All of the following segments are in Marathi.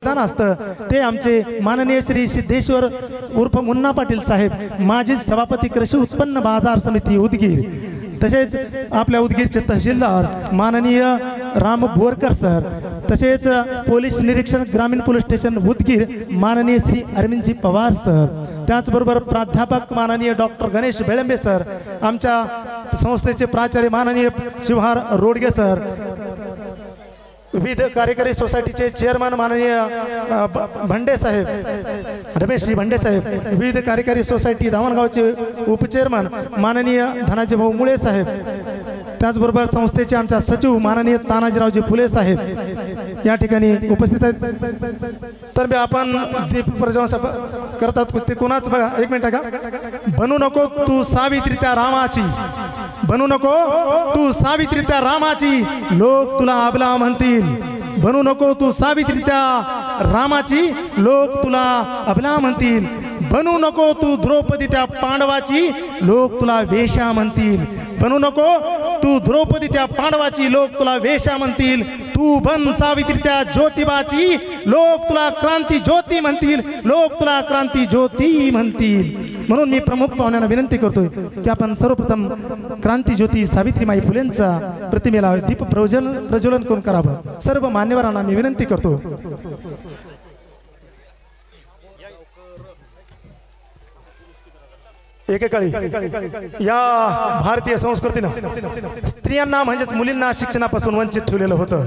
योगदान असतं ते आमचे माननीय श्री सिद्धेश्वर उर्फ मुन्ना पाटील साहेब, माजी सभापती कृषी उत्पन्न बाजार समिती उदगीर, तसेच आपल्या उदगीरचे तहसीलदार माननीय राम बोरकर सर, तसेच पोलीस निरीक्षक ग्रामीण पोलीस स्टेशन उदगीर माननीय श्री अरविंदजी पवार सर, त्याचबरोबर प्राध्यापक माननीय डॉक्टर गणेश बेळंबे सर, आमच्या संस्थेचे प्राचार्य माननीय शिवहार रोडगे सर, विविध कार्यकारी सोसायटीचे चेअरमन माननीय भंडे साहेब, रमेशजी भंडे साहेब, विविध कार्यकारी सोसायटी दावणगावचे उपचेअरमन माननीय धनाजी भाऊ मुळे साहेब, त्याचबरोबर संस्थेचे आमच्या सचिव माननीय तानाजीरावजी फुले साहेब या ठिकाणी उपस्थित आहेत। तर आपण दीप प्रज्वलन करतात ते कोणाच बघा, एक मिनिट का, बनू नको तू सावित्री त्या रामाची, बनू नको तू सावित्री त्या रामाची, लोक तुला अबला म्हणतील, बनू नको तू सावित्री त्या रामाची, लोक तुला अबला म्हणतील, बनू नको तू द्रौपदी त्या पांडवाची, लोक तुला वेश्या म्हणतील, बनू नको तू द्रौपदी त्या पांडवाची, लोक तुला वेश्या म्हणतील, तू बन सावित्री त्या ज्योतिबाची, लोक तुला क्रांती ज्योती म्हणतील, लोक तुला क्रांती ज्योती म्हणतील। म्हणून मी प्रमुख पाहुण्यांना विनंती करतोय की आपण सर्वप्रथम क्रांती ज्योती सावित्रीमाई फुलेंचा प्रतिमेला दीप प्रज्वलन करून करावं। सर्व मान्यवरांना मी विनंती करतो। एकेकाळी या भारतीय संस्कृतीनं स्त्रियांना म्हणजेच मुलींना शिक्षणापासून वंचित ठेवलेलं होतं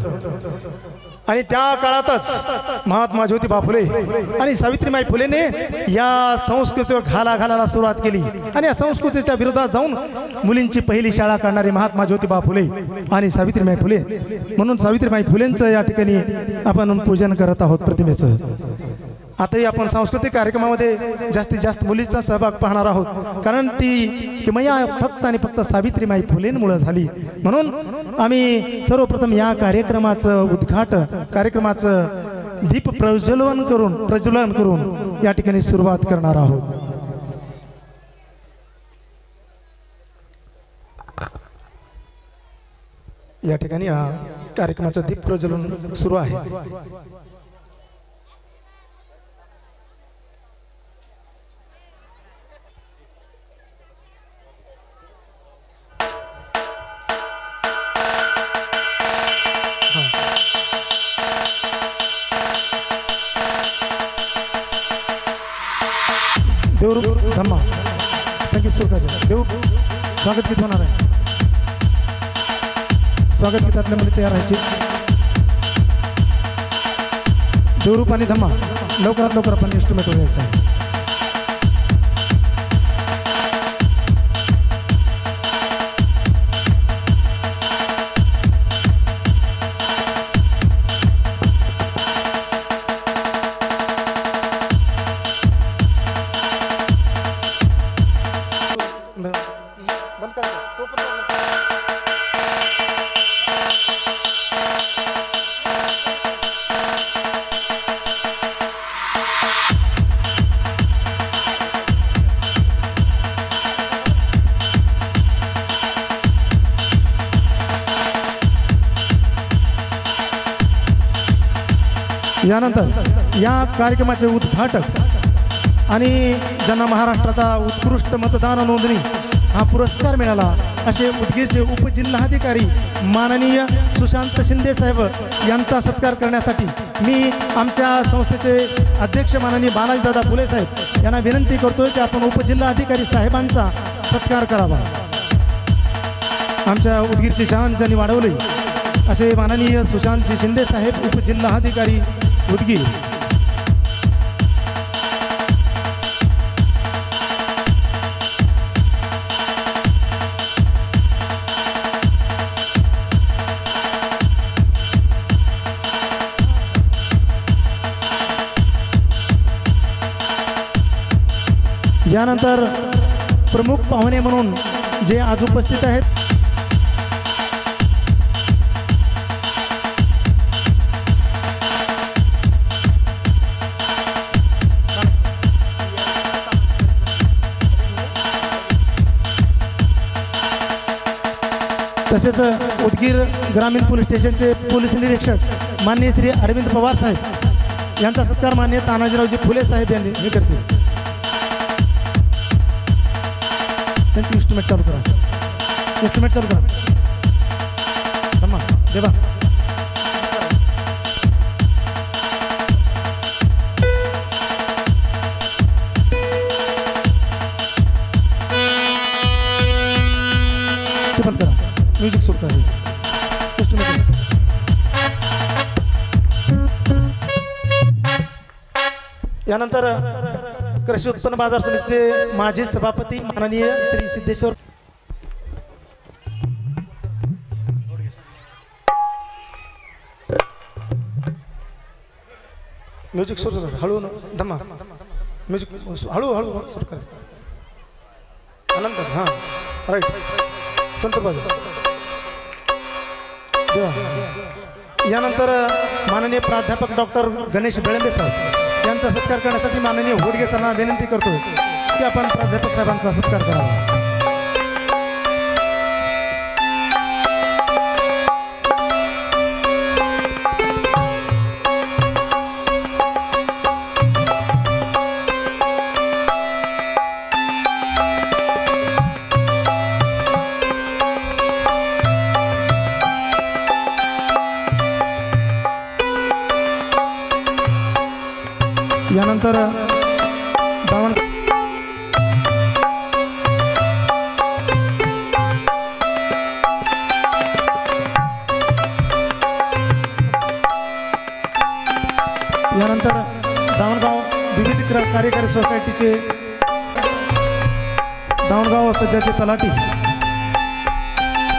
आणि त्या काळातच महात्मा ज्योतिबा फुले आणि सावित्रीमाई फुलेने या संस्कृतीवर घालायला सुरुवात केली आणि या संस्कृतीच्या विरोधात जाऊन मुलींची पहिली शाळा काढणारे महात्मा ज्योतिबा फुले आणि सावित्रीमाई फुले, म्हणून सावित्रीमाई फुलेंचं या ठिकाणी आपण पूजन करत आहोत प्रतिमेचं। आताही आपण सांस्कृतिक कार्यक्रमामध्ये जास्तीत जास्त मुलींचा सहभाग पाहणार आहोत, कारण ती किमया फक्त आणि फक्त सावित्रीमाई फुलेंमुळे झाली। म्हणून आम्ही सर्वप्रथम या कार्यक्रमाचं उद्घाटन, कार्यक्रमाचं दीप प्रज्वलन करून या ठिकाणी सुरुवात करणार आहोत। या ठिकाणी हा कार्यक्रमाचं दीप प्रज्वलन सुरू आहे। देवरूप धम्मा संगीत सुरू करायचं। देव स्वागत गीत होणार आहे, स्वागत गीतातल्या मुली तयार राहायची। देवरूप आणि धम्मा लवकरात लवकर आपण इन्स्ट्रुमेंट घ्यायचं आहे। यानंतर या कार्यक्रमाचे उद्घाटक आणि ज्यांना महाराष्ट्राचा उत्कृष्ट मतदान नोंदणी हा पुरस्कार मिळाला असे उदगीरचे उपजिल्हाधिकारी माननीय सुशांत शिंदे साहेब यांचा सत्कार करण्यासाठी मी आमच्या संस्थेचे अध्यक्ष माननीय बालाजीदादा फुले साहेब यांना विनंती करतोय की आपण उपजिल्हाधिकारी साहेबांचा सत्कार करावा। आमच्या उदगीरची शान ज्यांनी वाढवली असे माननीय सुशांतजी शिंदे साहेब उपजिल्हाधिकारी उदगीर। यानंतर प्रमुख पाहुणे म्हणून जे आज उपस्थित आहेत तसेच उदगीर ग्रामीण पोलीस स्टेशनचे पोलीस निरीक्षक माननीय श्री अरविंद पवार साहेब यांचा सत्कार मान्य तानाजीरावजी फुले साहेब यांनी हे करतील. त्यांची इन्स्ट्रुमेंट चालू करा. इन्स्ट्रुमेंट चालू करा. धम्मा देवा. ते बंद करा. म्युझिक सुरू करा. इन्स्ट्रुमेंट यानंतर कृषी उत्पन्न बाजार समितीचे माजी सभापती माननीय श्री सिद्धेश्वर म्युझिक सुरू करा. हळू धम्मा म्युझिक हळू हळू सुरू करा. आनंद हां राईट संत बाजू. यानंतर माननीय प्राध्यापक डॉक्टर गणेश बेळंबे साहेब यांचा सत्कार करण्यासाठी माननीय होडगे सरांना विनंती करतो की आपण प्राध्यापक साहेबांचा सत्कार करावा. यानंतर दावण दावणगाव विविध कार्यकारी सोसायटीचे दावणगाव सध्याचे तलाठी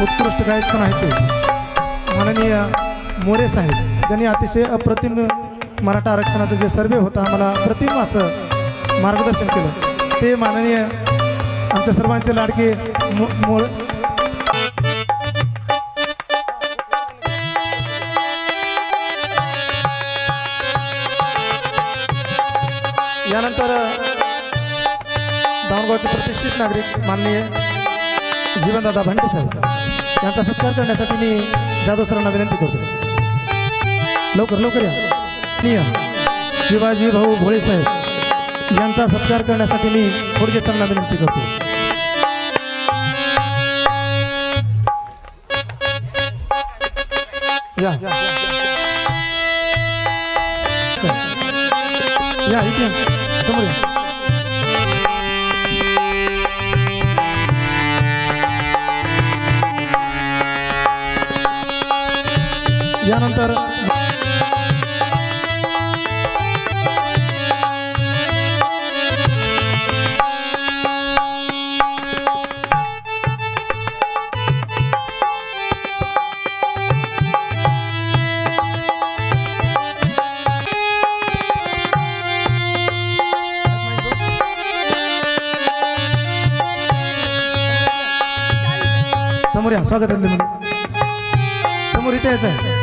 उत्कृष्ट गायक पण आहेत ते माननीय मोरे साहेब ज्यांनी अतिशय अप्रतिम मराठा आरक्षणाचा जे सर्वे होता आम्हाला अप्रतिम असं मार्गदर्शन केलं ते माननीय आमच्या सर्वांचे लाडके यानंतर दावणगावचे प्रतिष्ठित नागरिक माननीय जीवनदादा भंटे साहेब यांचा सत्कार करण्यासाठी मी जाधव सरांना विनंती करतो. लवकर लवकर या. शिवाजी भाऊ भोळे साहेब यांचा सत्कार करण्यासाठी मी होडगे सरांना विनंती करतो. या या इथे समोर या. यानंतर समोर या. स्वागत आहे समोर इथे यायचं आहे.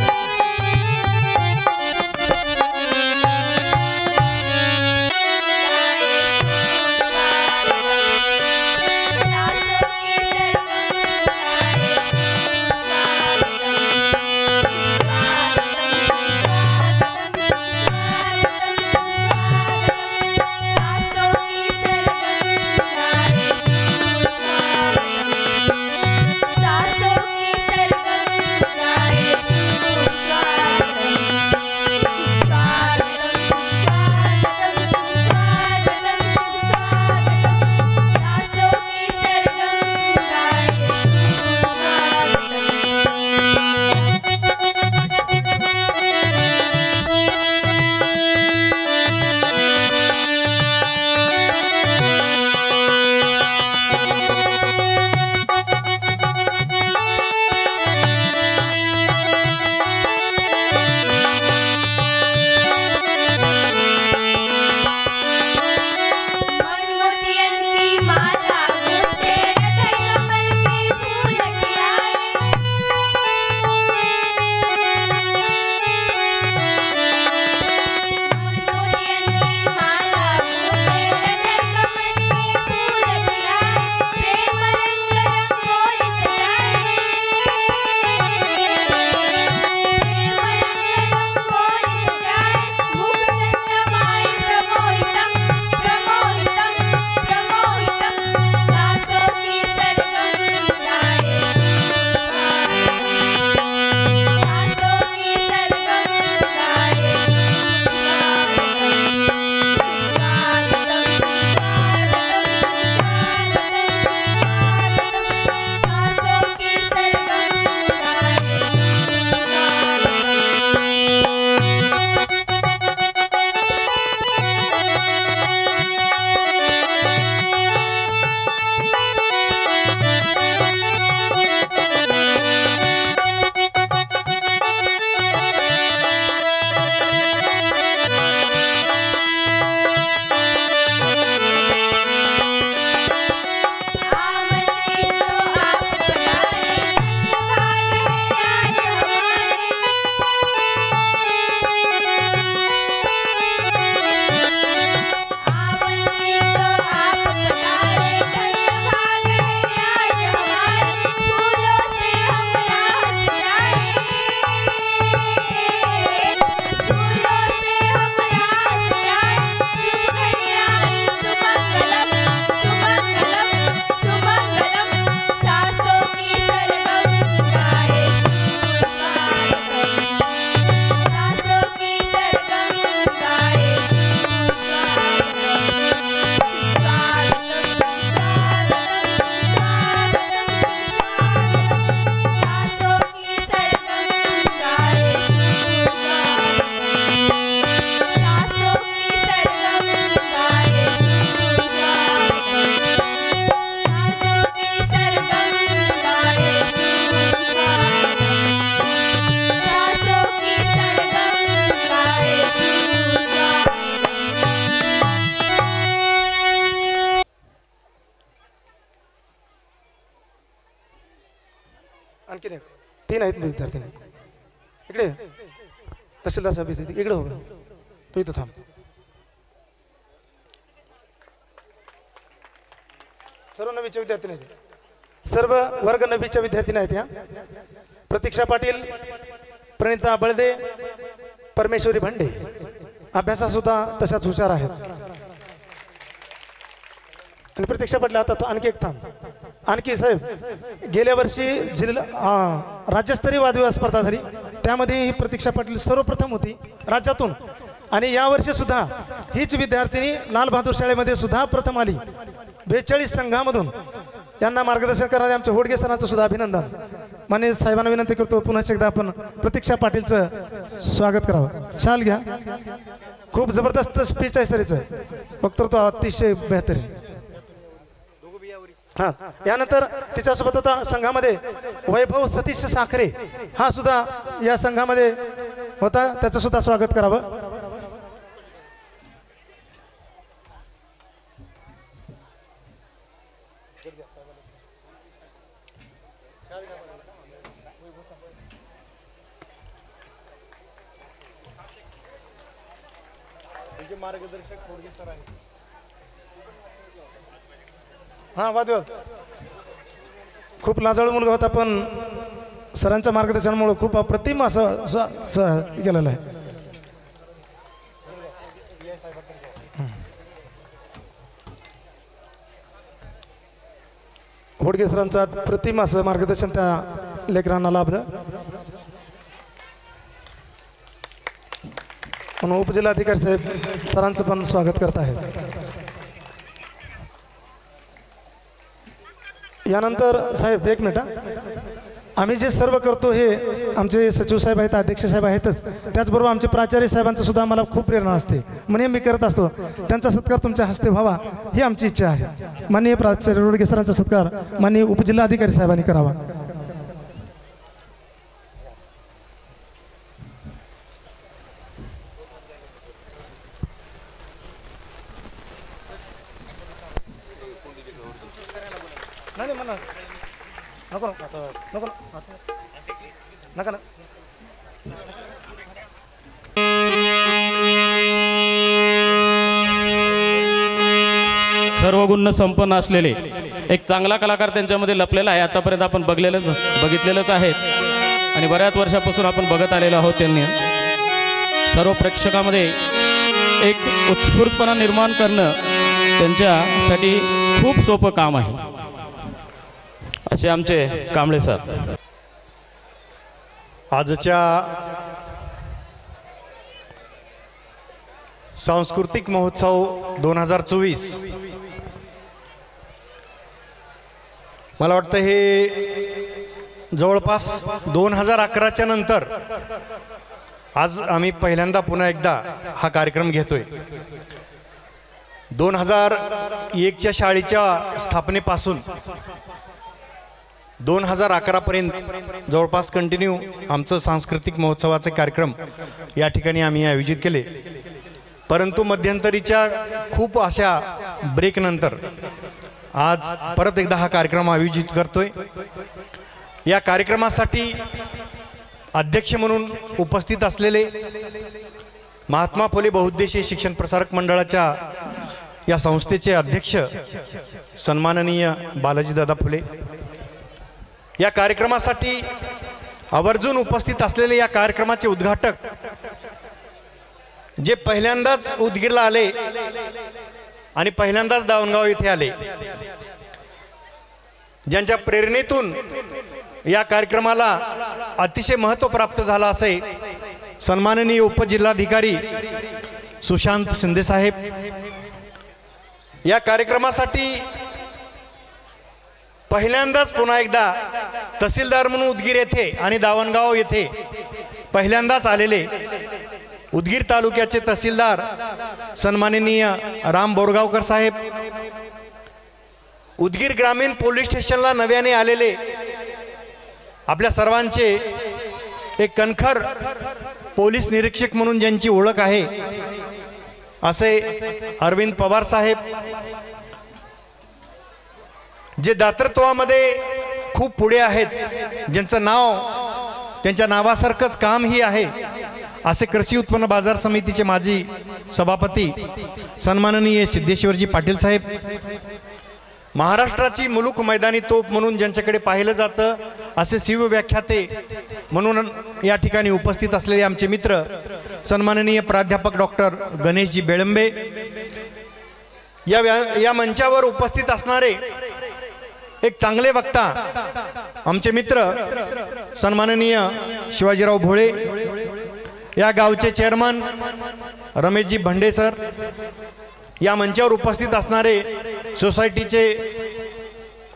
आणखी नाही 3 आहेत विद्यार्थी इकडे तहसीलदार साहेब इकडे हो तू इथं थांब सर्व नवीच्या विद्यार्थी नाही सर्व वर्ग नवीच्या विद्यार्थी आहेत या प्रतीक्षा पाटील प्रणिता बळदे परमेश्वरी भंडे अभ्यासात सुद्धा तशाच हुशार आहेत आणि प्रतीक्षा पाटील आता आणखी एक थांब आणखी साहेब गेल्या वर्षी राज्यस्तरीय वादविवाद स्पर्धा झाली त्यामध्ये ही प्रतीक्षा पाटील सर्वप्रथम होती राज्यातून आणि यावर्षी सुद्धा हीच विद्यार्थिनी लाल बहादूर शाळेमध्ये सुद्धा प्रथम आली 42 संघामधून यांना मार्गदर्शन करणारे आमचे होडगे सरांचं सुद्धा अभिनंदन माननीय साहेबांना विनंती करतो पुन्हा एकदा आपण प्रतीक्षा पाटीलचं स्वागत करावं शाल घ्या खूप जबरदस्त स्पीच आहे सरीचं वक्तृत्व अतिशय बेहतर आहे हां यानंतर तिच्यासोबत होता संघामध्ये वैभव सतीश साखरे हा सुद्धा या संघामध्ये होता त्याचं सुद्धा स्वागत करावं मार्गदर्शक होडगे सर आहे हां वादविवाद खूप लाजाळू मुलगा होता पण सरांच्या मार्गदर्शनामुळे खूप अप्रतिम असं केलेलं आहे होडगे सरांचं अप्रतिम असं मार्गदर्शन त्या लेकरांना लाभलं म्हणून उपजिल्हाधिकारी साहेब सरांचं पण स्वागत करत आहेत यानंतर साहेब एक मिनिट आम्ही जे सर्व करतो हे आमचे सचिव साहेब आहेत अध्यक्ष साहेब आहेतच त्याचबरोबर आमचे प्राचार्य साहेबांचं सुद्धा आम्हाला खूप प्रेरणा असते म्हणून मी करत असतो त्यांचा सत्कार तुमच्या हस्ते व्हावा ही आमची इच्छा आहे माननीय प्राचार्य रोडगे सरांचा सत्कार माननीय उपजिल्हाधिकारी साहेबांनी करावा नाही म्हणा नको नको नका ना सर्व गुण संपन्न असलेले एक चांगला कलाकार त्यांच्यामध्ये लपलेला आहे आतापर्यंत आपण बघितलेलंच आहे आणि बऱ्याच वर्षापासून आपण बघत आलेलो आहोत त्यांनी सर्व प्रेक्षकामध्ये एक उत्स्फूर्तपणा निर्माण करणं त्यांच्यासाठी खूप सोपं काम आहे असे आमचे कांबळे सर आजच्या सांस्कृतिक महोत्सव 2024 मला वाटतं हे जवळपास 2011च्या नंतर आज आम्ही पहिल्यांदा पुन्हा एकदा हा कार्यक्रम घेतोय 2001च्या शाळेच्या स्थापनेपासून 2011 पर्यंत जवळपास कंटिन्यू आमचं सांस्कृतिक महोत्सवाचे कार्यक्रम या ठिकाणी आम्ही आयोजित केले परंतु मध्यंतरीच्या खूप अशा ब्रेक नंतर आज परत एकदा हा कार्यक्रम आयोजित करतोय या कार्यक्रमासाठी अध्यक्ष म्हणून उपस्थित असलेले महात्मा फुले बहुउद्देशीय शिक्षण प्रसारक मंडळाच्या या संस्थेचे अध्यक्ष सन्माननीय बालाजीदादा फुले या कार्यक्रमासाठी आवर्जून उपस्थित असलेले या कार्यक्रमाचे उद्घाटक जे पहिल्यांदाच उदगीरला आले आणि पहिल्यांदाच दावणगाव येथे आले ज्यांच्या प्रेरणेतून या कार्यक्रमाला अतिशय महत्त्व प्राप्त झालं असे सन्माननीय उपजिल्हाधिकारी सुशांत शिंदे साहेब या कार्यक्रमासाठी पहिल्यांदाच पुन्हा एकदा तहसीलदार म्हणून उदगीर येथे आणि दावणगाव येथे पहिल्यांदाच आलेले उदगीर तालुक्याचे तहसीलदार सन्माननीय राम बोरगावकर साहेब उदगीर ग्रामीण पोलीस स्टेशनला नव्याने आलेले आपल्या सर्वांचे एक कणखर पोलीस निरीक्षक म्हणून ज्यांची ओळख आहे असे अरविंद पवार साहेब जे दातृत्वामध्ये खूप पुढे आहेत, ज्यांचं नाव त्यांच्या नावासारखंच कामही आहे, असे कृषी उत्पन्न बाजार समितीचे माजी सभापती सन्माननीय सिद्धेश्वरजी पाटील साहेब, महाराष्ट्राची मुलूक मैदानी तोप म्हणून ज्यांच्याकडे पाहिलं जातं असे शिवव्याख्याते म्हणून या ठिकाणी उपस्थित असलेले आमचे मित्र सन्माननीय प्राध्यापक डॉक्टर गणेशजी बेळंबे, या मंचावर उपस्थित असणारे एक चांगले वक्ता आमचे मित्र सन्माननीय शिवाजीराव भोळे, या गावचे चेअरमन रमेशजी भंडे सर, या मंचावर उपस्थित असणारे सोसायटीचे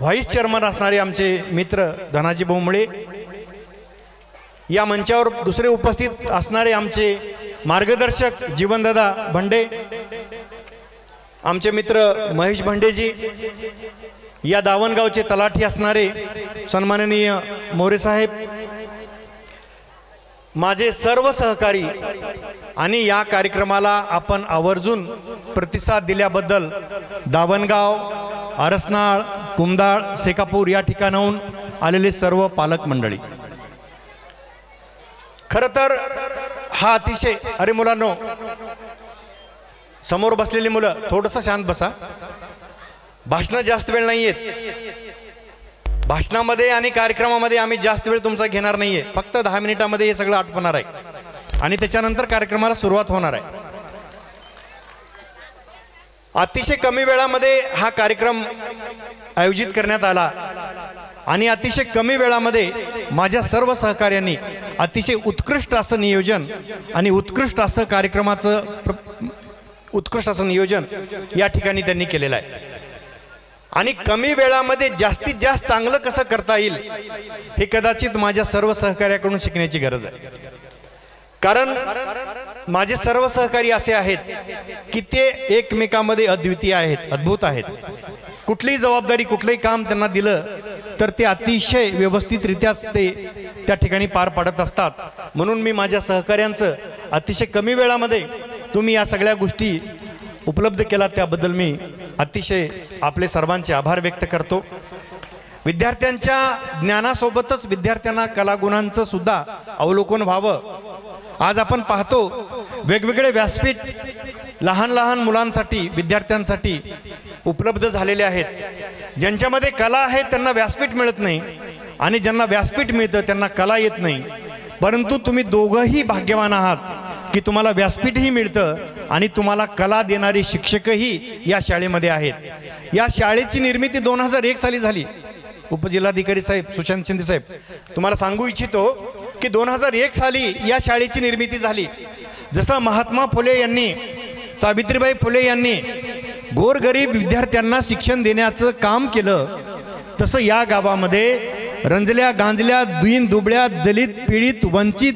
व्हाईस चेअरमन असणारे आमचे मित्र धनाजी बोंबळे, या मंचावर दुसरे उपस्थित असणारे आमचे मार्गदर्शक जीवनदादा भंडे, आमचे मित्र महेश भंडेजी, या दावणगावचे तलाठी असणारे सन्माननीय मोरे साहेब, माझे सर्व सहकारी आणि या कार्यक्रमाला आपण आवर्जून प्रतिसाद दिल्याबद्दल दावणगाव, अरसनाळ, कुमदाळ, शेकापूर या ठिकाणाहून आलेले सर्व पालक मंडळी, खरं तर हा अतिशय, अरे मुलांनो समोर बसलेली मुलं थोडंसं शांत बसा, भाषणं जास्त वेळ नाही आहेत, भाषणामध्ये आणि कार्यक्रमामध्ये आम्ही जास्त वेळ तुमचा घेणार नाहीये, फक्त 10 मिनिटांमध्ये हे सगळं आटपणार आहे आणि त्याच्यानंतर कार्यक्रमाला सुरुवात होणार आहे. अतिशय कमी वेळामध्ये हा कार्यक्रम आयोजित करण्यात आला आणि अतिशय कमी वेळामध्ये माझ्या सर्व सहकार्यांनी अतिशय उत्कृष्ट असं नियोजन आणि उत्कृष्ट असं कार्यक्रमाचं उत्कृष्ट असं नियोजन या ठिकाणी त्यांनी केलेलं आहे आणि कमी वेळामध्ये जास्तीत जास्त चांगलं कसं करता येईल हे कदाचित माझ्या सर्व सहकार्याकडून शिकण्याची गरज आहे. कारण माझे सर्व सहकारी असे आहेत की ते एकमेकांमध्ये अद्वितीय आहेत, अद्भुत आहेत. कुठलीही जबाबदारी कुठलंही काम त्यांना दिलं तर ते अतिशय व्यवस्थितरित्याच ते त्या ठिकाणी पार पाडत असतात. म्हणून मी माझ्या सहकार्यांचं अतिशय कमी वेळामध्ये तुम्ही या सगळ्या गोष्टी उपलब्ध केला त्याबद्दल मी अतिशय आपले सर्वांचे आभार व्यक्त करतो. विद्यार्थ्यांच्या ज्ञानासोबतच विद्यार्थ्यांना कलागुणांचं सुद्धा अवलोकन व्हावं. आज आपण पाहतो वेगवेगळे व्यासपीठ लहान लहान मुलांसाठी, विद्यार्थ्यांसाठी उपलब्ध झालेले आहेत. ज्यांच्यामध्ये कला आहे त्यांना व्यासपीठ मिळत नाही आणि ज्यांना व्यासपीठ मिळतं त्यांना कला येत नाही. परंतु तुम्ही दोघंही भाग्यवान आहात की तुम्हाला व्यासपीठही मिळतं आणि तुम्हाला कला देणारे शिक्षकही या शाळेमध्ये आहेत. या शाळेची निर्मिती 2001 साली झाली. उपजिल्हाधिकारी साहेब सुशांत शिंदे साहेब, तुम्हाला सांगू इच्छितो की 2001 साली या शाळेची निर्मिती झाली. जसं महात्मा फुले यांनी, सावित्रीबाई फुले यांनी गोरगरीब विद्यार्थ्यांना शिक्षण देण्याचं काम केलं, तसं या गावामध्ये रंजल्या गांजल्या दीन दुबळ्या दलित पीडित वंचित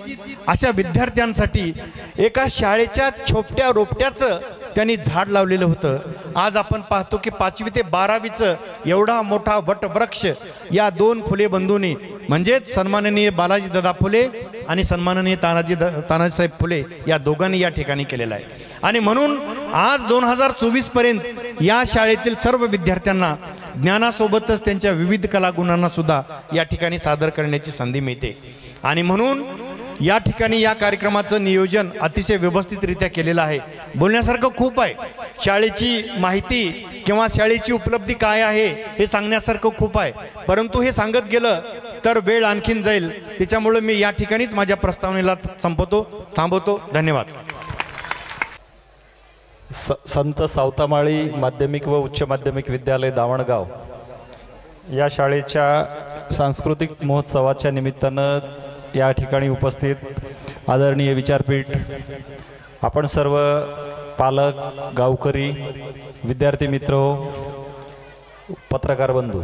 अशा विद्यार्थ्यांसाठी एका शाळेच्या छोट्या रोपट्याचं त्यांनी झाड लावलेलं होतं. आज आपण पाहतो की 5वी ते 12वीचं एवढा मोठा वटवृक्ष या 2 फुले बंधूंनी म्हणजेच सन्माननीय बालाजी दादा फुले आणि सन्माननीय तानाजीसाहेब फुले या दोघांनी या ठिकाणी केलेला आहे. आणि म्हणून आज 2024 पर्यंत या शाळेतील सर्व विद्यार्थ्यांना ज्ञानासोबतच त्यांच्या विविध कलागुणांना सुद्धा या ठिकाणी सादर करण्याची संधी मिळते. आणि म्हणून या ठिकाणी या कार्यक्रमाचं नियोजन अतिशय व्यवस्थितरित्या केलेलं आहे. बोलण्यासारखं खूप आहे. शाळेची माहिती किंवा शाळेची उपलब्धी काय आहे हे सांगण्यासारखं खूप आहे, परंतु हे सांगत गेलं तर वेळ आणखीन जाईल. त्याच्यामुळे मी या ठिकाणीच माझ्या प्रस्तावनेला थांबवतो. धन्यवाद. संत सावतामाळी माध्यमिक व उच्च माध्यमिक विद्यालय दावणगाव या शाळेच्या सांस्कृतिक महोत्सवाच्या निमित्तानं या ठिकाणी उपस्थित आदरणीय विचारपीठ, आपण सर्व पालक, गावकरी, विद्यार्थी मित्र, पत्रकार बंधू,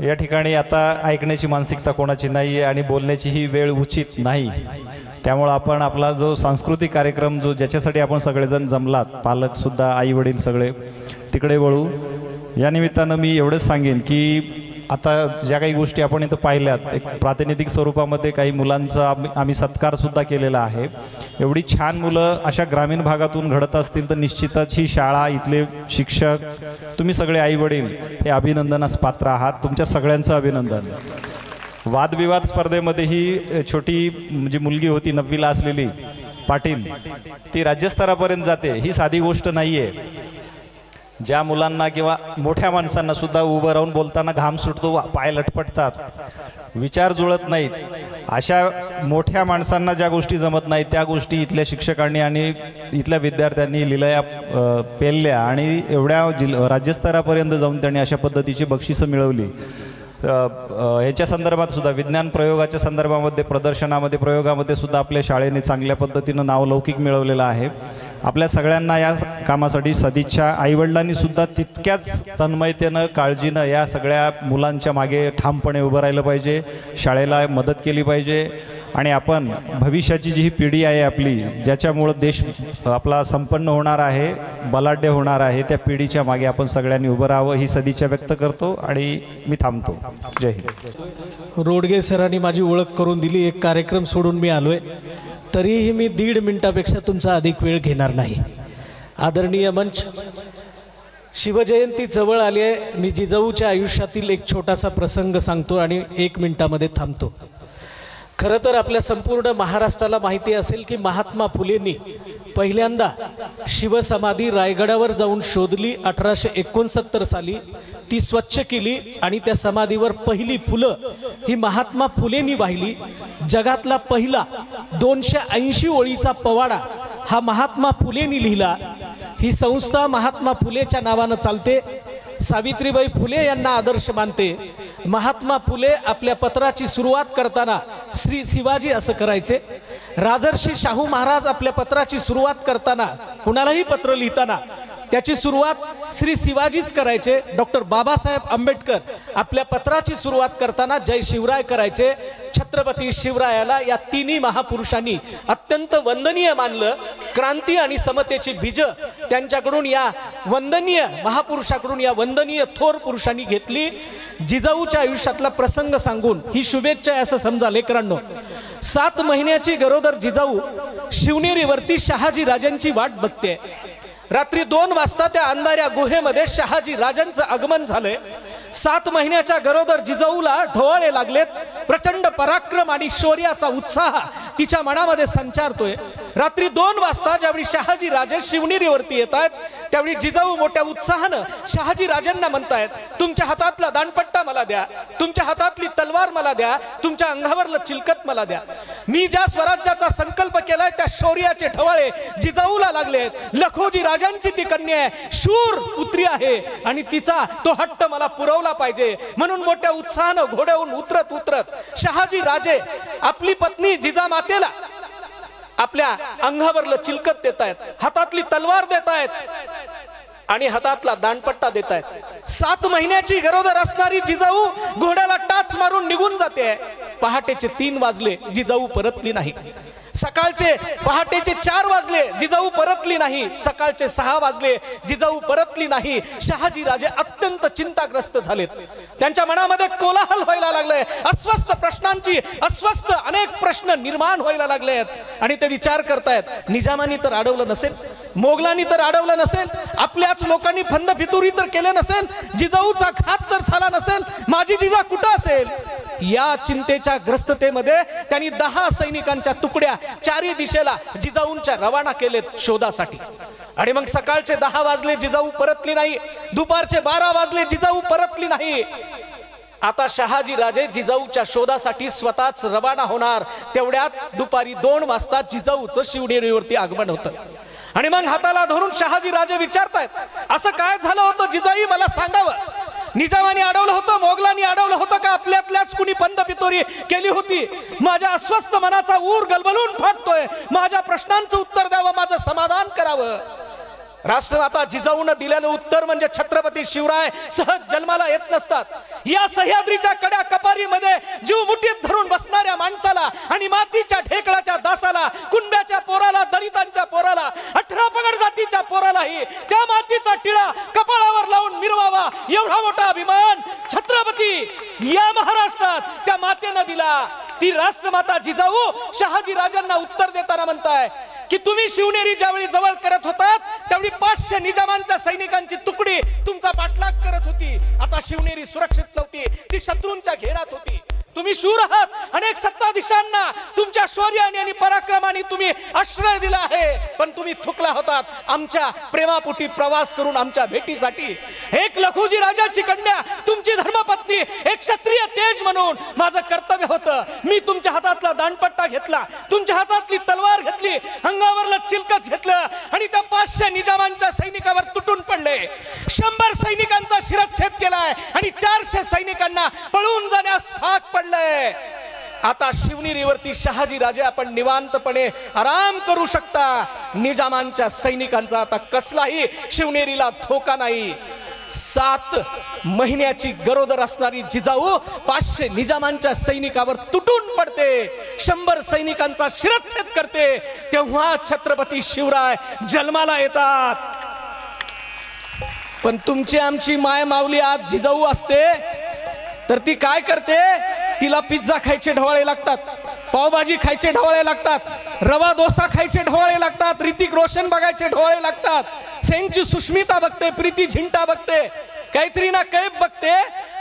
या ठिकाणी आता ऐकण्याची मानसिकता कोणाची नाही आहे आणि बोलण्याची ही वेळ उचित नाही. त्यामुळे आपण आपला जो सांस्कृतिक कार्यक्रम जो ज्याच्यासाठी आपण सगळेजण जमलात, पालकसुद्धा, आई वडील सगळे, तिकडे वळू. या निमित्तानं मी एवढंच सांगेन की आता ज्या काही गोष्टी आपण इथं पाहिल्यात, एक प्रातिनिधिक स्वरूपामध्ये काही मुलांचा आम्ही सत्कारसुद्धा केलेला आहे. एवढी छान मुलं अशा ग्रामीण भागातून घडत असतील तर निश्चितच ही शाळा, इथले शिक्षक, तुम्ही सगळे आईवडील हे अभिनंदनास पात्र आहात. तुमच्या सगळ्यांचं अभिनंदन. वादविवाद स्पर्धेमध्ये ही छोटी म्हणजे मुलगी होती 9वीला असलेली पाटील, ती राज्यस्तरापर्यंत जाते. ही साधी गोष्ट नाही आहे. ज्या मुलांना किंवा मोठ्या माणसांना सुद्धा उभं राहून बोलताना घाम सुटतो, पाय लटपटतात, विचार जुळत नाहीत, अशा मोठ्या माणसांना ज्या गोष्टी जमत नाहीत त्या गोष्टी इथल्या शिक्षकांनी आणि इथल्या विद्यार्थ्यांनी लिलया पेलल्या आणि एवढ्या राज्यस्तरापर्यंत जाऊन त्यांनी अशा पद्धतीची बक्षिसं मिळवली. याच्या संदर्भात सुद्धा विज्ञान प्रयोगाच्या संदर्भामध्ये, प्रदर्शनामध्ये, प्रयोगामध्ये सुद्धा आपल्या शाळेने चांगल्या पद्धतीनं नावलौकिक मिळवलेलं आहे. आपल्या सगळ्यांना या कामासाठी सदिच्छा. आईवडिलांनी सुद्धा तितक्याच तन्मयतेनं, काळजीनं या सगळ्या मुलांच्या मागे ठामपणे उभं राहिलं पाहिजे, शाळेला मदत केली पाहिजे. आणि आपण भविष्याची जी ही पिढी आहे आपली, ज्याच्यामुळं देश आपला संपन्न होणार आहे, बलाढ्य होणार आहे, त्या पिढीच्या मागे आपण सगळ्यांनी उभं राहावं ही सदिच्छा व्यक्त करतो आणि मी थांबतो. जय हिंद. रोडगे सरांनी माझी ओळख करून दिली. एक कार्यक्रम सोडून मी आलोय, तरीही मी 1.5 मिनिटापेक्षा तुमचा अधिक वेळ घेणार नाही. आदरणीय मंच, शिवजयंती जवळ आली आहे. मी जिजाऊच्या आयुष्यातील एक छोटासा प्रसंग सांगतो आणि 1 मिनिटामध्ये थांबतो. खरं तर आपल्या संपूर्ण महाराष्ट्राला माहिती असेल की महात्मा फुलेंनी पहिल्यांदा शिवसमाधी रायगडावर जाऊन शोधली. 1869 साली ती स्वच्छ केली आणि त्या समाधीवर पहिली फुलं ही महात्मा फुलेंनी वाहिली. जगातला पहिला 280 ओळीचा पवाडा हा महात्मा फुलेंनी लिहिला. ही संस्था महात्मा फुलेच्या नावानं चालते. सावित्रीबाई फुले यांना आदर्श मानते. महात्मा फुले आपल्या पत्राची सुरुवात करताना श्री शिवाजी असं करायचे. राजर्षी शाहू महाराज आपल्या पत्राची सुरुवात करताना, कुणालाही पत्र लिहिताना त्याची सुरुवात श्री शिवाजीच करायचे. डॉक्टर बाबासाहेब आंबेडकर आपल्या पत्राची सुरुवात करताना जय शिवराय करायचे. छत्रपती शिवरायाला या तिन्ही महापुरुषांनी अत्यंत वंदनीय मानलं. क्रांती आणि समतेची बीज त्यांच्याकडून, या वंदनीय महापुरुषाकडून, या वंदनीय थोर पुरुषांनी घेतली. जिजाऊच्या आयुष्यातला प्रसंग सांगून ही शुभेच्छा आहे असं समजा लेकरांनो. 7 महिन्याची गरोदर जिजाऊ शिवनेरीवरती शहाजी राजांची वाट बघते. रात्री 2 वाजता त्या अंधाऱ्या गुहेमध्ये शहाजी राजांचं आगमन झालंय. 7 महिन्याच्या गरोदर जिजाऊला डोळे लागलेत. प्रचंड पराक्रम आणि शौर्याचा उत्साह तिच्या मनामध्ये संचारतोय. रात्री 2 वाजता ज्यावेळी शहाजी राजे शिवनेरीवरती येत आहेत त्यावेळी जिजाऊ मोठ्या उत्साहानं शहाजी राजांना म्हणतायत, तुमच्या हातातला दांडपट्टा मला द्या, तुमच्या हातातली तलवार मला द्या, तुमच्या अंगावरलं चिलकत मला द्या. मी ज्या स्वराज्याचा संकल्प केलाय त्या शौर्याचे ढवळे जिजाऊला लागलेत. लखोजी राजांची ती कन्या आहे, शूर पुत्री आहे आणि तिचा तो हट्ट मला पुरवला पाहिजे. म्हणून मोठ्या उत्साहानं घोड्यावरून उतरत उतरत शहाजी राजे आपली पत्नी जिजामातेला आपल्या अंगावरलं चिलकत देत आहेत, हातातली तलवार देत आहेत आणि हातातला दांडपट्टा देत आहेत. 7 महिन्याची गरोदर असणारी जिजाऊ घोड्याला टाच मारून निघून जाते. पहाटेचे 3 वाजले, जिजाऊ परतली नाही. सकाळचे पहाटेचे 4 वाजले, जिजाऊ परतली नाही. सकाळचे 6 वाजले, जिजाऊ परतली नाही. शहाजी राजे अत्यंत चिंताग्रस्त झालेत. त्यांच्या मनामध्ये कोलाहल व्हायला लागलाय. अस्वस्थ अनेक प्रश्न निर्माण व्हायला लागले आहेत आणि ते विचार करतायत, निजामानी तर अडवलं नसेल, मोगलांनी तर अडवलं नसेल, आपल्याच लोकांनी फंद फितुरी तर केलं नसेल, जिजाऊचा घात तर झाला नसेल, माझी जिजा कुठं असेल. या चिंतेच्या ग्रस्ततेमध्ये त्यांनी 10 सैनिकांच्या तुकड्या 4 दिशेला जिजाऊंच्या रवाना केलेत शोधासाठी. आणि मग सकाळचे 10 वाजले, जिजाऊ परतली नाही. दुपारचे 12 वाजले, जिजाऊ परतली नाही. आता शहाजी राजे जिजाऊच्या शोधासाठी स्वतःच रवाना होणार. तेवढ्यात दुपारी 2 वाजता जिजाऊचं शिवनेरीवरती आगमन होतं. आणि मग हाताला धरून शहाजी राजे विचारतायत, असं काय झालं होतं जिजाई, मला सांगावं. निजामाने अडवलं होतं, मोगलांनी अडवलं होतं का आपल्यातल्याच कुणी पंध पितोरी केली होती? माझ्या अस्वस्थ मनाचा ऊर गलबलून फाटतोय. माझ्या प्रश्नांचं उत्तर द्यावं, माझं समाधान करावं. राष्ट्रमाता जिजाऊनं दिलेलं उत्तर म्हणजे छत्रपती शिवराय सहज जन्माला येत नसतात. या सह्याद्रीच्या कड्या कपारीमध्ये जीव मुठीत धरून बसणाऱ्या माणसाला आणि मातीच्या ढेकळाच्या दासाला, कुंड्याच्या पोराला, दलितांच्या पोराला, 18 पगड जातीच्या पोरालाही त्या मातीचा टिळा कपाळावर लावून मिरवावा एवढा मोठा अभिमान छत्रपती छत्रपती या महाराष्ट्रात त्या मातेनं दिला. ती राष्ट्रमाता जिजाऊ शहाजी राजांना उत्तर देताना म्हणताय की तुम्ही शिवनेरी ज्यावेळी जवळ करत होतात त्यावेळी 500 निजामांच्या सैनिकांची तुकडी तुमचा पाठलाग करत होती. आता शिवनेरी सुरक्षित नव्हती, ती शत्रूंच्या घेरात होती. तुम्ही शूर आहात, अनेक सत्ताधीशांना तुमच्या शौर्याने आणि पराक्रमाने तुम्ही आश्रय दिला आहे, पण तुम्ही थुकला होतात आमच्या प्रेमापोटी प्रवास करून आमच्या भेटीसाठी. एक लखुजी राजाची कन्या तुमची धर्मपत्नी, एक क्षत्रिय तेज म्हणून माझं कर्तव्य होतं. मी तुमच्या हातातला दांडपट्टा घेतला, तुमच्या हातातली तलवार घेतली, अंगावरलं चिलकत घेतलं आणि त्या 500 निजामांच्या सैनिकावर तुटून पडले. 100 सैनिकांचा शिरच्छेद केलाय आणि 400 सैनिकांना पळून जाण्यास भाग पडले. आता शिवनेरीवरती शहाजी राजे आपण निवांतपणे आराम करू शकता. निजामांच्या सैनिकांचा आता कसलाही शिवनेरीला धोका नाही. 7 महिन्याची गरोदर असणारी जिजाऊ 500 निजामांच्या सैनिकावर तुटून पडते, 100 सैनिकांचा शिरच्छेद करते. तेव्हा छत्रपती शिवराय जन्माला येतात. पण तुमची आमची माय माऊली आज जिजाऊ असते तर ती काय करते? तिला पिझ्झा खायचे ढवाळे लागतात, पावभाजी खायचे ढवाळे लागतात, रवा डोसा खायचे ढवाळे लागतात, ऋतिक रोशन बघायचे ढवाळे लागतात, सेनची सुष्मिता बघते, प्रीती झिंटा बघते, कैत्रीना कैफ बघते.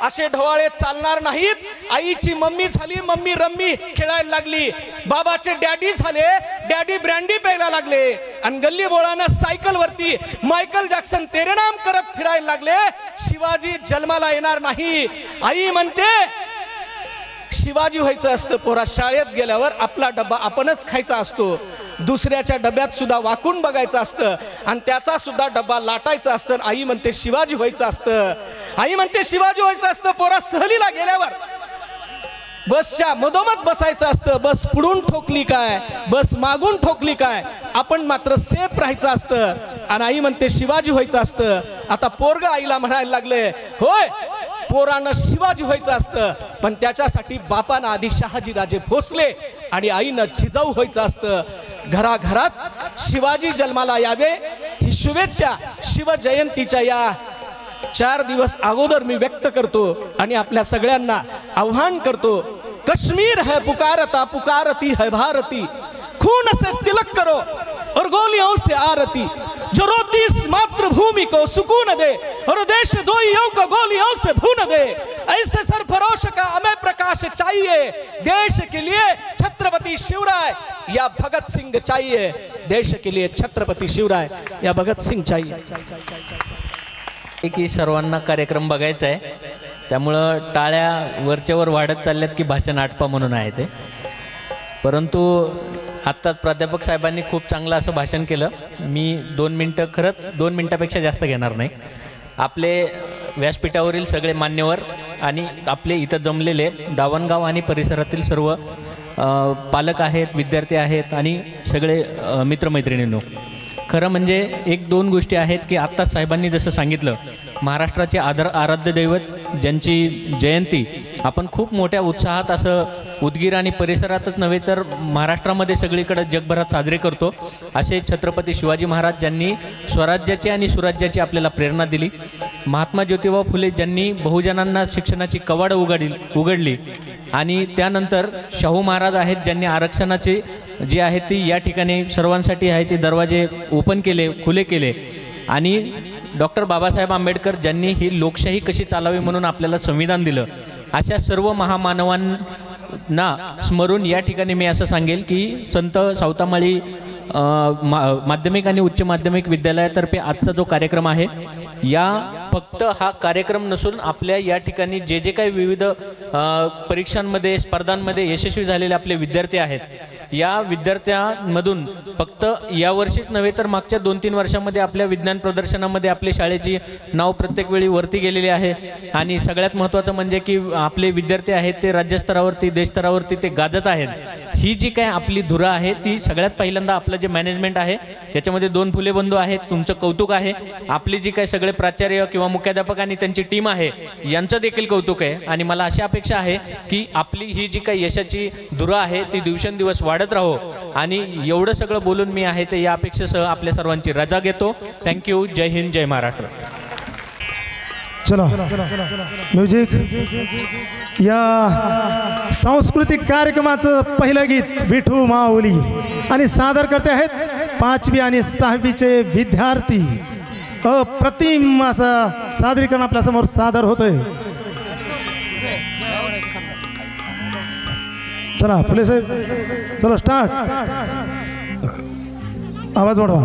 असे ढवाळे चालणार नाहीत. आईची मम्मी झाली, मम्मी रम्मी खेळायला लागली. बाबाचे डॅडी झाले, डॅडी ब्रँडी प्यायला लागले. आणि गल्ली बोळानं सायकल वरती मायकल जॅक्सन तेरे नाम करत फिरायला लागले. शिवाजी जन्माला येणार नाही. आई म्हणते शिवाजी व्हायचं असतं पोरा, शाळेत गेल्यावर आपला डब्बा आपणच खायचा असतो, दुसऱ्याच्या डब्यात सुद्धा वाकून बघायचं असतं आणि त्याचा सुद्धा डब्बा लाटायचा असतं. आई म्हणते शिवाजी व्हायचं असतं. आई म्हणते शिवाजी व्हायचं असतं पोरा, सहलीला गेल्यावर बसच्या मधोमध बसायचं असतं. बस पुढून ठोकली काय, बस मागून ठोकली काय, आपण मात्र सेफ राहायचं असतं. आणि आई म्हणते शिवाजी व्हायचं असतं. आता पोरग आईला म्हणायला लागले, होय पोरानं शिवाजी व्हायचं असतं, पण त्याच्यासाठी बापानं आधी शहाजी राजे भोसले आणि आईनं जिजाऊ व्हायचं असतं. घराघरात शिवाजी जन्माला यावे ही शुभेच्छा शिवजयंतीच्या या 4 दिवस अगोदर मी व्यक्त करतो आणि आपल्या सगळ्यांना आव्हान करतो. कश्मीर है पुकारता पुकारती है भारती, खून से तिलक करो और गोलियों से आरती, जो रोती इस मातृभूमि को सुकून दे और देशद्रोहियों को गोलियों से भून दे. ऐसे सरफरोश का हमें प्रकाश चाहिए, देश के लिए छत्रपति शिवराय या भगत सिंह चाहिए. देश के लिए छत्रपति शिवराय या भगत सिंह चाहिए. की सर्वांना कार्यक्रम बघायचा आहे, त्यामुळं टाळ्या वरच्यावर वाढत चालल्यात की भाषण आटपा म्हणून आहे ते. परंतु आत्ताच प्राध्यापक साहेबांनी खूप चांगलं असं भाषण केलं. मी 2 मिनटं, खरंच 2 मिनटापेक्षा जास्त घेणार नाही. आपले व्यासपीठावरील सगळे मान्यवर आणि आपले इथं जमलेले दावणगाव आणि परिसरातील सर्व पालक आहेत, विद्यार्थी आहेत आणि सगळे मित्रमैत्रिणींनो, खरं म्हणजे 1-2 गोष्टी आहेत की आत्ता साहेबांनी जसं सांगितलं, महाराष्ट्राचे आराध्य दैवत ज्यांची जयंती आपण खूप मोठ्या उत्साहात असं उदगीर आणि परिसरातच नव्हे तर महाराष्ट्रामध्ये सगळीकडे जगभरात साजरे करतो. असे छत्रपती शिवाजी महाराज ज्यांनी स्वराज्याची आणि सुराज्याची आपल्याला प्रेरणा दिली. महात्मा ज्योतिबा फुले ज्यांनी बहुजनांना शिक्षणाची कवाडं उघडली आणि त्यानंतर शाहू महाराज आहेत ज्यांनी आरक्षणाचे जे आहे ती या ठिकाणी सर्वांसाठी आहे ते दरवाजे ओपन केले, खुले केले. आणि डॉक्टर बाबासाहेब आंबेडकर ज्यांनी ही लोकशाही कशी चालावी म्हणून आपल्याला संविधान दिलं. अशा सर्व महामानवांना स्मरून या ठिकाणी मी असं सांगेल की संत सावतामाळी माध्यमिक आणि उच्च माध्यमिक विद्यालयातर्फे आजचा जो कार्यक्रम आहे, या फक्त हा कार्यक्रम नसून आपल्या या ठिकाणी जे जे काही विविध परीक्षांमध्ये स्पर्धांमध्ये यशस्वी झालेले आपले विद्यार्थी आहेत, या विद्यार्थ्यांमधून फक्त यावर्षीच नव्हे तर मागच्या 2-3 वर्षांमध्ये आपल्या विज्ञान प्रदर्शनामध्ये आपल्या शाळेची नाव प्रत्येक वेळी वरती गेलेली आहे. आणि सगळ्यात महत्त्वाचं म्हणजे की आपले विद्यार्थी आहेत ते राज्यस्तरावरती, देशस्तरावरती ते गाजत आहेत. ही जी काय आपली धुरा आहे ती सगळ्यात पहिल्यांदा आपलं जे मॅनेजमेंट आहे याच्यामध्ये 2 फुले बंधू आहेत, तुमचं कौतुक आहे. आपली जी काय सगळे प्राचार्य किंवा मुख्याध्यापक आणि त्यांची टीम आहे यांचं देखील कौतुक आहे. आणि मला अशी अपेक्षा आहे की आपली ही जी काही यशाची धुरा आहे ती दिवसेंदिवस वाढत राहो. आणि एवढं सगळं बोलून मी आहे ते या अपेक्षेसह आपल्या सर्वांची रजा घेतो. थँक्यू. जय हिंद, जय महाराष्ट्र. चलो म्युझिक. या सांस्कृतिक कार्यक्रमाचं पहिलं गीत विठू माऊली आणि सादर करते आहेत 5वी आणि 6वीचे विद्यार्थी. अप्रतिम असं सादरीकरण आपल्या समोर सादर होतंय. चला फुले साहेब, चलो स्टार्ट. आवाज वाढवा.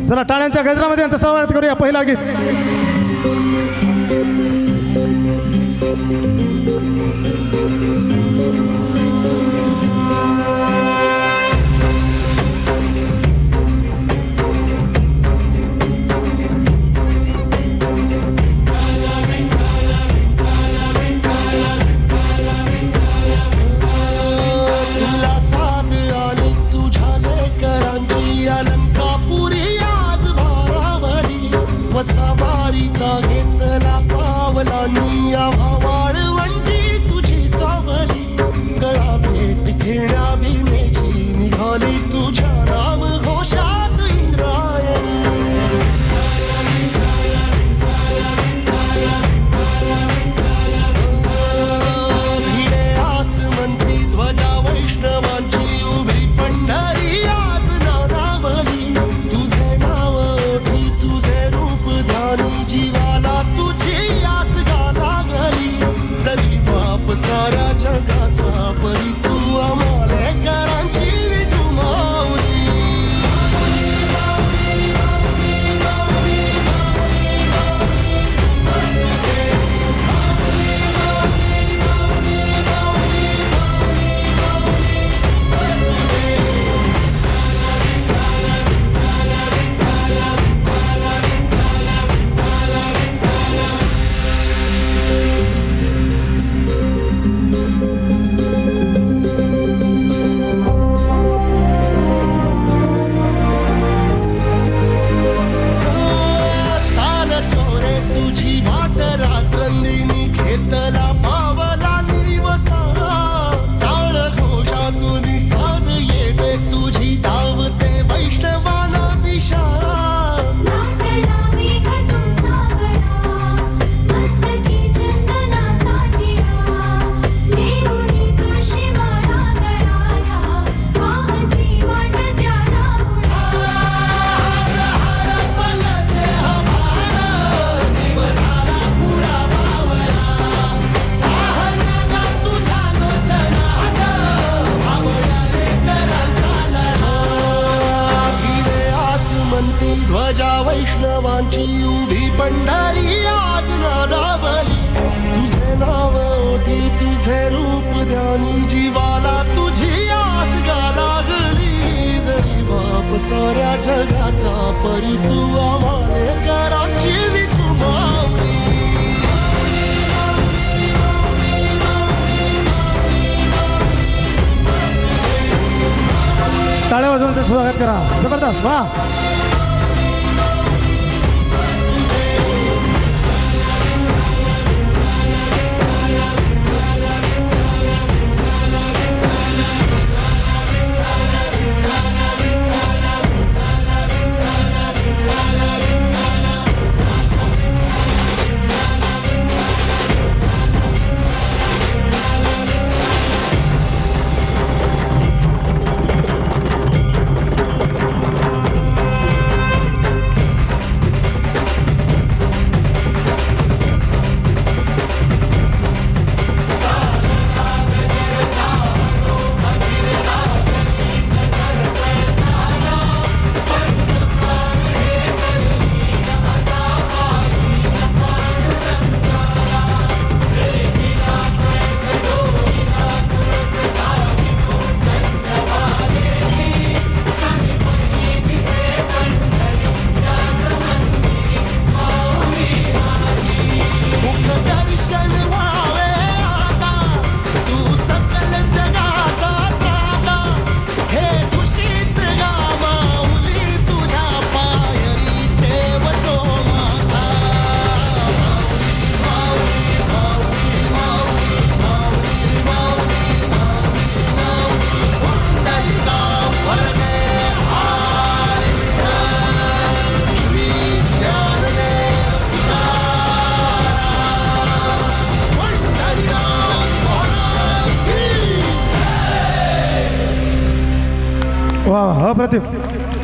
चला टाळ्यांच्या गजरामध्ये यांचा स्वागत करूया. पहिला गीत. सवारीचा घेतला पावला निया वाळवंटी तुझी सावली. गळा भेट घेण्या भीमेची निघाली तुझ्या राम घोषात इंद्रायणी. भिडे आसमंती ध्वजा वैष्णवांची उभी पंढरी आज नानावली. तुझे नाव ओठी तुझे ध्यानी जीवाला तुझी आस गाला गली. जरी बाप साऱ्या जगाचा परी तू आमालेकरांची विठू माऊली. ध्वजा वैष्णवांची उभी पंढरी आज नादावली. तुझे नाव ओठी तुझे रूप ध्यानी जीवाला तुझी आस गा लागली. जरी बाप साऱ्या जगाचा परी तू आमालेकरांची विठू माऊली. टाळ्या वाजवून स्वागत करा. जबरदस्त. वा. वा वा, अप्रतिम.